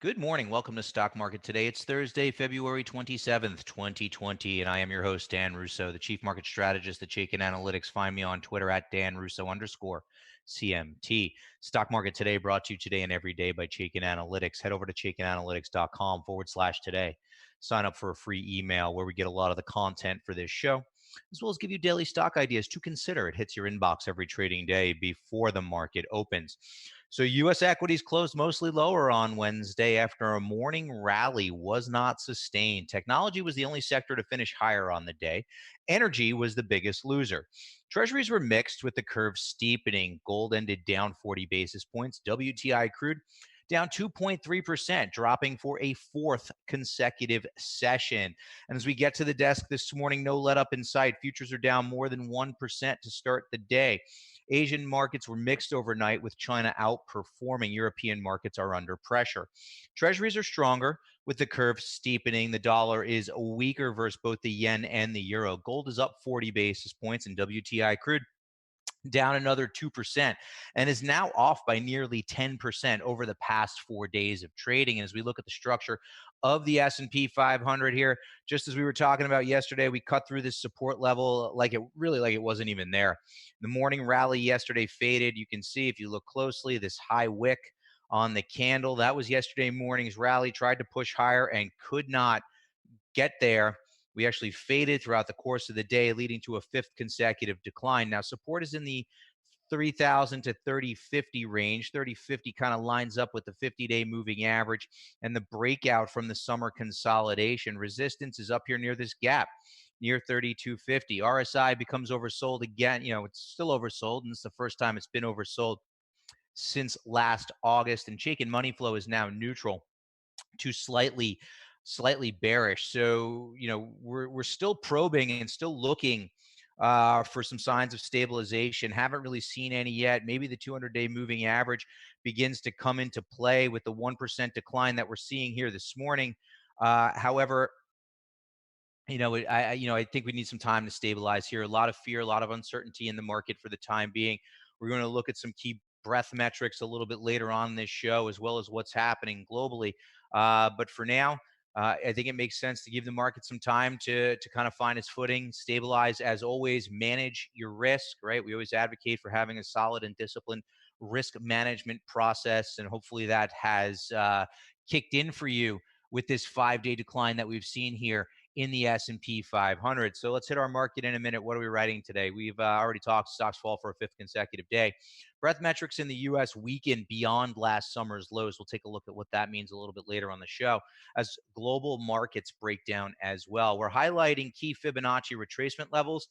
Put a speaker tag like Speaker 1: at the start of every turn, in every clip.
Speaker 1: Good morning. Welcome to Stock Market Today. It's Thursday, February 27th, 2020, and I am your host, Dan Russo, the Chief Market Strategist at Chaikin Analytics. Find me on Twitter at Dan Russo underscore CMT. Stock Market Today brought to you today and every day by Chaikin Analytics. Head over to chaikinanalytics.com/today. Sign up for a free email where we get a lot of the content for this show, as well as give you daily stock ideas to consider. It hits your inbox every trading day before the market opens. So U.S. equities closed mostly lower on Wednesday after a morning rally was not sustained. Technology was the only sector to finish higher on the day. Energy was the biggest loser. Treasuries were mixed with the curve steepening. Gold ended down 40 basis points. WTI crude down 2.3%, dropping for a fourth consecutive session. And as we get to the desk this morning, no let up in sight. Futures are down more than 1% to start the day. Asian markets were mixed overnight, with China outperforming. European markets are under pressure. Treasuries are stronger, with the curve steepening. The dollar is weaker versus both the yen and the euro. Gold is up 40 basis points, and WTI crude down another 2% and is now off by nearly 10% over the past 4 days of trading. And as we look at the structure of the S&P 500 here, just as we were talking about yesterday, we cut through this support level like it wasn't even there. The morning rally yesterday faded. You can see, if you look closely, this high wick on the candle. That was yesterday morning's rally. Tried to push higher and could not get there. We actually faded throughout the course of the day, leading to a fifth consecutive decline. Now, support is in the 3,000 to 3050 range. 3050 kind of lines up with the 50-day moving average and the breakout from the summer consolidation. Resistance is up here near this gap, near 3250. RSI becomes oversold again. It's still oversold, and it's the first time it's been oversold since last August. And Chaikin money flow is now neutral to slightly bearish. So we're still probing and still looking for some signs of stabilization. Haven't really seen any yet. Maybe the 200-day moving average begins to come into play with the 1% decline that we're seeing here this morning. However, I think we need some time to stabilize here. A lot of fear, a lot of uncertainty in the market for the time being. We're going to look at some key breadth metrics a little bit later on in this show, as well as what's happening globally. But for now, I think it makes sense to give the market some time to kind of find its footing, stabilize. As always, manage your risk, right? We always advocate for having a solid and disciplined risk management process, and hopefully that has kicked in for you with this 5-day decline that we've seen here in the S&P 500. So let's hit our market in a minute. What are we writing today? We've already talked stocks fall for a fifth consecutive day. Breadth metrics in the U.S. weakened beyond last summer's lows. We'll take a look at what that means a little bit later on the show, as global markets break down as well. We're highlighting key Fibonacci retracement levels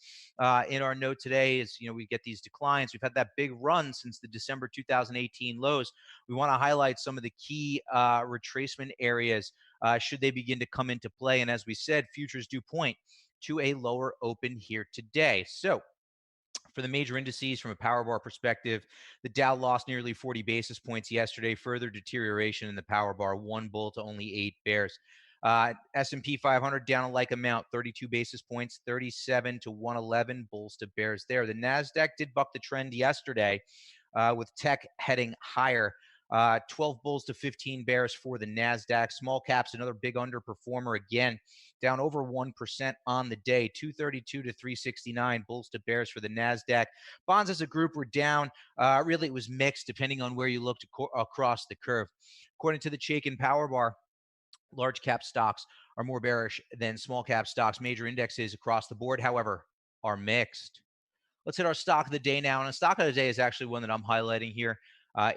Speaker 1: in our note today. As we get these declines. We've had that big run since the December 2018 lows. We want to highlight some of the key retracement areas should they begin to come into play. And as we said, futures do point to a lower open here today. So for the major indices, from a power bar perspective, the Dow lost nearly 40 basis points yesterday. Further deterioration in the power bar, one bull to only 8 bears. S&P 500 down a like amount, 32 basis points, 37 to 111, bulls to bears there. The NASDAQ did buck the trend yesterday with tech heading higher. 12 bulls to 15 bears for the NASDAQ. Small caps, another big underperformer again, down over 1% on the day, 232 to 369, bulls to bears for the NASDAQ. Bonds as a group were down. Really, it was mixed depending on where you looked across the curve. According to the Chaikin Power Bar, large cap stocks are more bearish than small cap stocks. Major indexes across the board, however, are mixed. Let's hit our stock of the day now. And a stock of the day is actually one that I'm highlighting here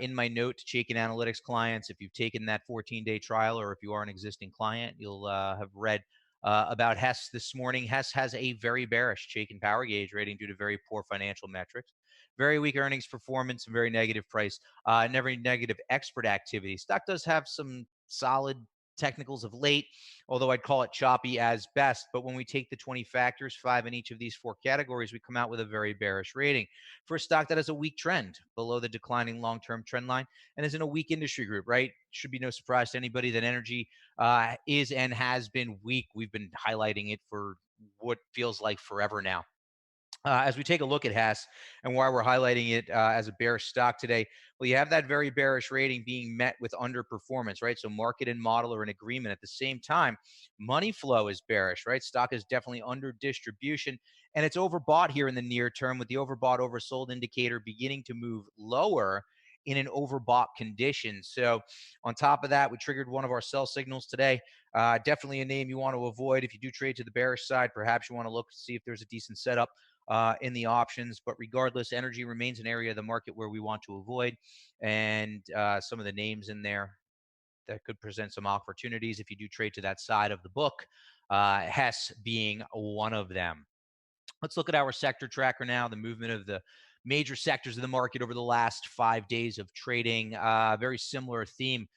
Speaker 1: in my note to Chaikin Analytics clients. If you've taken that 14-day trial, or if you are an existing client, you'll have read about Hess this morning. Hess has a very bearish Chaikin Power Gauge rating due to very poor financial metrics, very weak earnings performance, and very negative price, and very negative expert activity. Stock does have some solid technicals of late, although I'd call it choppy as best. But when we take the 20 factors, 5 in each of these 4 categories, we come out with a very bearish rating for a stock that has a weak trend below the declining long-term trend line and is in a weak industry group, right? Should be no surprise to anybody that energy is and has been weak. We've been highlighting it for what feels like forever now. As we take a look at Hess and why we're highlighting it as a bearish stock today, well, you have that very bearish rating being met with underperformance, right? So market and model are in agreement. At the same time, money flow is bearish, right? Stock is definitely under distribution, and it's overbought here in the near term, with the overbought oversold indicator beginning to move lower in an overbought condition. So on top of that, we triggered one of our sell signals today. Definitely a name you want to avoid if you do trade to the bearish side. Perhaps you want to look to see if there's a decent setup in the options. But regardless, energy remains an area of the market where we want to avoid. And some of the names in there that could present some opportunities if you do trade to that side of the book, Hess being one of them. Let's look at our sector tracker now, the movement of the major sectors of the market over the last 5 days of trading. Very similar theme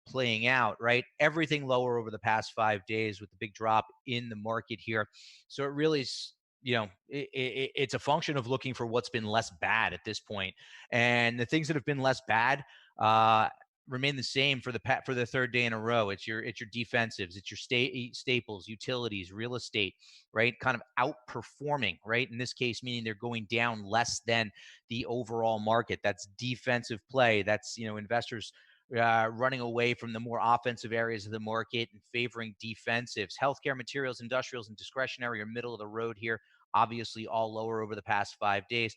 Speaker 1: playing out, right? Everything lower over the past 5 days with the big drop in the market here. So it really is, it's a function of looking for what's been less bad at this point. And the things that have been less bad uh, remain the same for the third day in a row. It's your defensives, it's your staples, utilities, real estate, right? Kind of outperforming, right? In this case, meaning they're going down less than the overall market. That's defensive play. That's investors running away from the more offensive areas of the market and favoring defensives. Healthcare, materials, industrials, and discretionary are middle of the road here. Obviously, all lower over the past 5 days.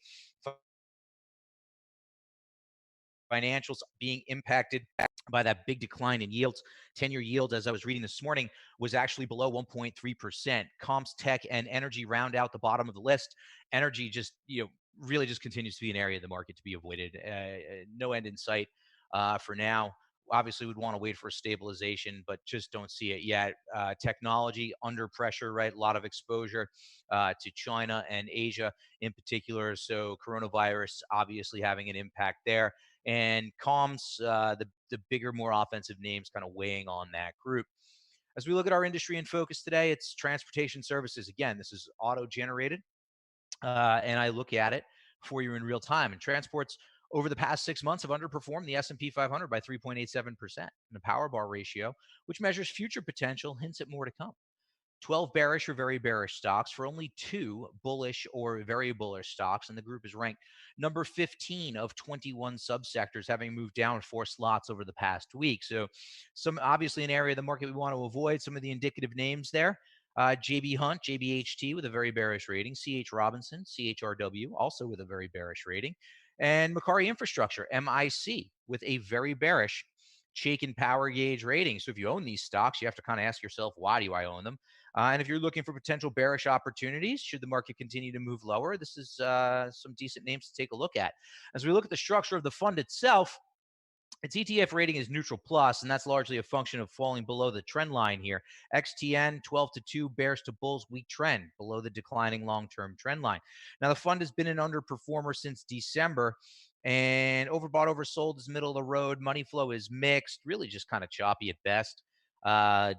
Speaker 1: Financials being impacted by that big decline in yields. 10-year yield, as I was reading this morning, was actually below 1.3%. Comps, tech, and energy round out the bottom of the list. Energy just, really just continues to be an area of the market to be avoided. No end in sight for now. Obviously, we'd want to wait for a stabilization, but just don't see it yet. Technology under pressure, right? A lot of exposure to China and Asia in particular. So coronavirus obviously having an impact there, and comms, the bigger, more offensive names kind of weighing on that group. As we look at our industry in focus today, it's transportation services. Again, this is auto generated, and I look at it for you in real time. And transports over the past 6 months have underperformed the S&P 500 by 3.87%. And the power bar ratio, which measures future potential, hints at more to come. 12 bearish or very bearish stocks for only 2 bullish or very bullish stocks. And the group is ranked number 15 of 21 subsectors, having moved down 4 slots over the past week. So, some obviously an area of the market we want to avoid. Some of the indicative names there. JB Hunt, JBHT with a very bearish rating. CH Robinson, CHRW, also with a very bearish rating. And Macquarie Infrastructure, MIC, with a very bearish Chaikin Power Gauge rating. So if you own these stocks, you have to kind of ask yourself, why do I own them? And if you're looking for potential bearish opportunities, should the market continue to move lower, this is some decent names to take a look at. As we look at the structure of the fund itself, its ETF rating is neutral plus, and that's largely a function of falling below the trend line here. XTN 12 to 2, bears to bulls, weak trend below the declining long-term trend line. Now, the fund has been an underperformer since December, and overbought, oversold is middle of the road. Money flow is mixed, really just kind of choppy at best.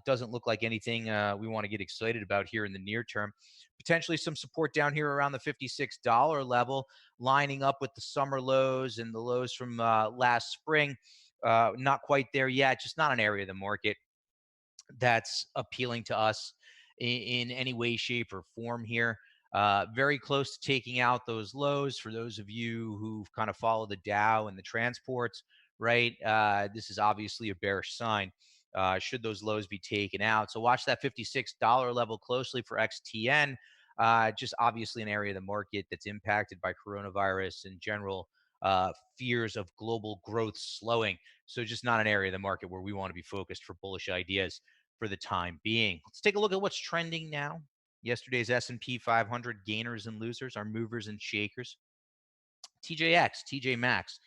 Speaker 1: Doesn't look like anything we want to get excited about here in the near term. Potentially some support down here around the $56 level, lining up with the summer lows and the lows from last spring. Not quite there yet, just not an area of the market that's appealing to us in any way, shape, or form here. Very close to taking out those lows for those of you who've kind of followed the Dow and the transports, right? This is obviously a bearish sign. Should those lows be taken out? So watch that $56 level closely for XTN. Just obviously an area of the market that's impacted by coronavirus and general fears of global growth slowing. So just not an area of the market where we want to be focused for bullish ideas for the time being. Let's take a look at what's trending now. Yesterday's S&P 500 gainers and losers, our movers and shakers. TJX, TJ Maxx,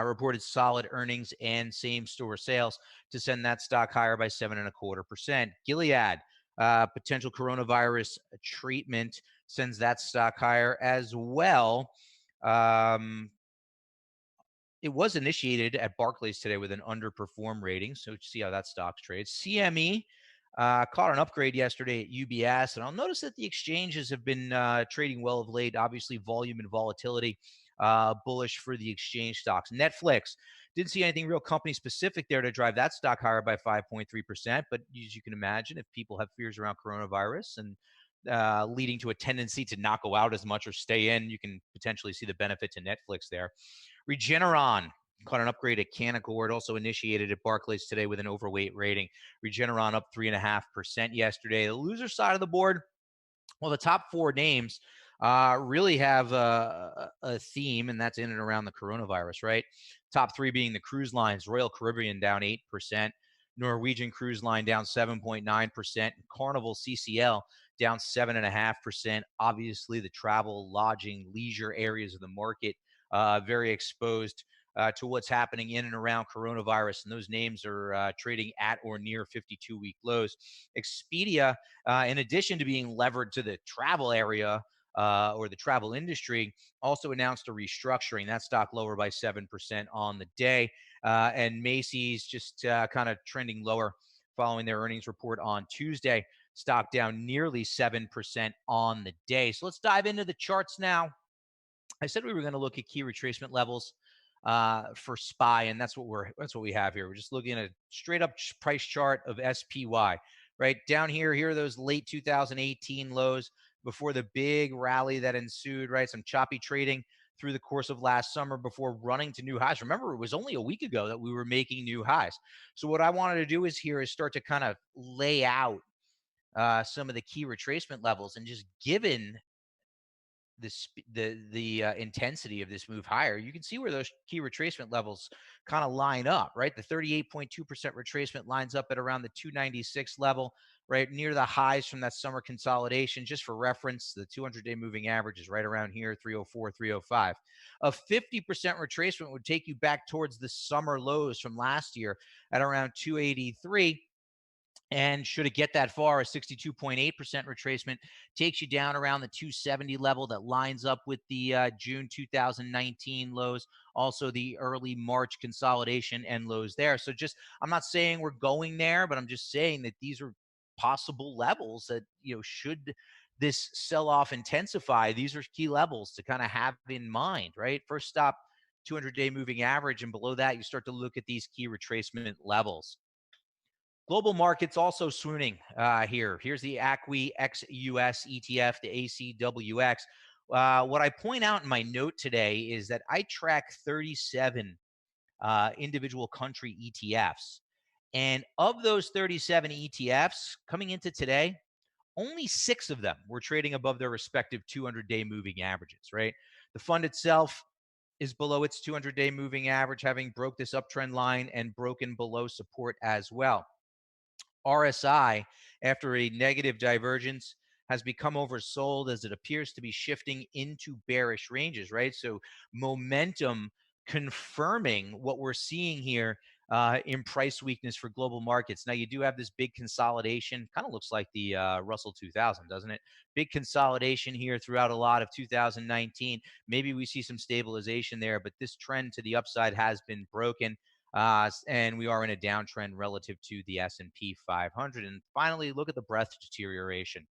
Speaker 1: reported solid earnings and same-store sales to send that stock higher by 7.25%. Gilead, potential coronavirus treatment, sends that stock higher as well. It was initiated at Barclays today with an underperform rating, so see how that stock trades. CME caught an upgrade yesterday at UBS, and I'll notice that the exchanges have been trading well of late. Obviously, volume and volatility bullish for the exchange stocks. Netflix, didn't see anything real company specific there to drive that stock higher by 5.3%, but as you can imagine, if people have fears around coronavirus and leading to a tendency to not go out as much or stay in. You can potentially see the benefit to Netflix there. Regeneron caught an upgrade at Canaccord, also initiated at Barclays today with an overweight rating. Regeneron up 3.5% yesterday. The loser side of the board, well, the top four names really have a theme, and that's in and around the coronavirus, right? Top three being the cruise lines: Royal Caribbean down 8%, Norwegian Cruise Line down 7.9%, Carnival CCL down 7.5%. Obviously, the travel, lodging, leisure areas of the market very exposed to what's happening in and around coronavirus, and those names are trading at or near 52-week lows. Expedia, in addition to being levered to the travel area or the travel industry, also announced a restructuring. That stock lower by 7% on the day. And Macy's just kind of trending lower following their earnings report on Tuesday. Stock down nearly 7% on the day. So let's dive into the charts now. I said we were going to look at key retracement levels for SPY, and that's what we have here. We're just looking at a straight up price chart of SPY. Right down here, here are those late 2018 lows before the big rally that ensued. Right, some choppy trading through the course of last summer before running to new highs. Remember, it was only a week ago that we were making new highs. So what I wanted to do is start to kind of lay out some of the key retracement levels, and just given the intensity of this move higher, you can see where those key retracement levels kind of line up, right? The 38.2% retracement lines up at around the 296 level, right near the highs from that summer consolidation. Just for reference, the 200-day moving average is right around here, 304, 305. A 50% retracement would take you back towards the summer lows from last year at around 283. And should it get that far, a 62.8% retracement takes you down around the 270 level that lines up with the June 2019 lows, also the early March consolidation and lows there. So I'm not saying we're going there, but I'm just saying that these are possible levels that, should this sell-off intensify, these are key levels to kind of have in mind, right? First stop, 200-day moving average, and below that, you start to look at these key retracement levels. Global markets also swooning here. Here's the ACWI ex-US ETF, the ACWX. What I point out in my note today is that I track 37 individual country ETFs. And of those 37 ETFs coming into today, only 6 of them were trading above their respective 200-day moving averages, right? The fund itself is below its 200-day moving average, having broke this uptrend line and broken below support as well. RSI, after a negative divergence, has become oversold as it appears to be shifting into bearish ranges, right? So momentum confirming what we're seeing here in price weakness for global markets. Now, you do have this big consolidation. Kind of looks like the Russell 2000, doesn't it? Big consolidation here throughout a lot of 2019. Maybe we see some stabilization there, but this trend to the upside has been broken. And we are in a downtrend relative to the S&P 500. And finally, look at the breadth deterioration.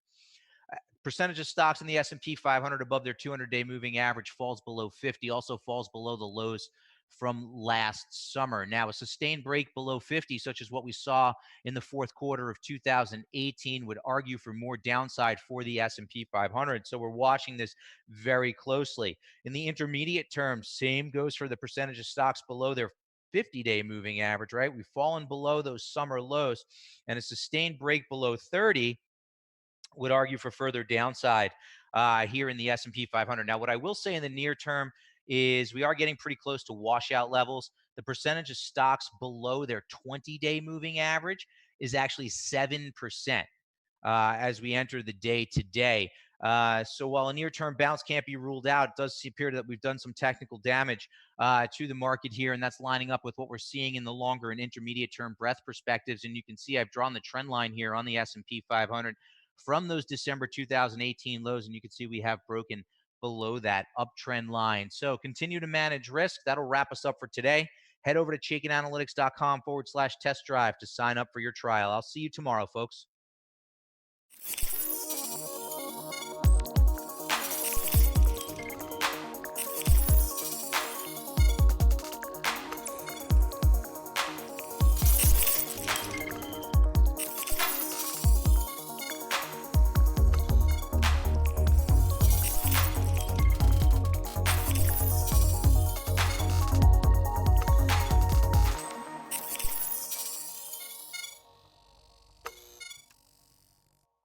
Speaker 1: Percentage of stocks in the S&P 500 above their 200-day moving average falls below 50, also falls below the lows from last summer. Now, a sustained break below 50, such as what we saw in the fourth quarter of 2018, would argue for more downside for the S&P 500. So we're watching this very closely. In the intermediate term, same goes for the percentage of stocks below their 50-day moving average, right? We've fallen below those summer lows, and a sustained break below 30 would argue for further downside here in the S&P 500. Now, what I will say in the near term is we are getting pretty close to washout levels. The percentage of stocks below their 20-day moving average is actually 7% as we enter the day today. So while a near-term bounce can't be ruled out, it does appear that we've done some technical damage to the market here, and that's lining up with what we're seeing in the longer and intermediate-term breadth perspectives. And you can see I've drawn the trend line here on the S&P 500 from those December 2018 lows, and you can see we have broken below that uptrend line. So continue to manage risk. That'll wrap us up for today. Head over to chaikinanalytics.com/test drive to sign up for your trial. I'll see you tomorrow, folks.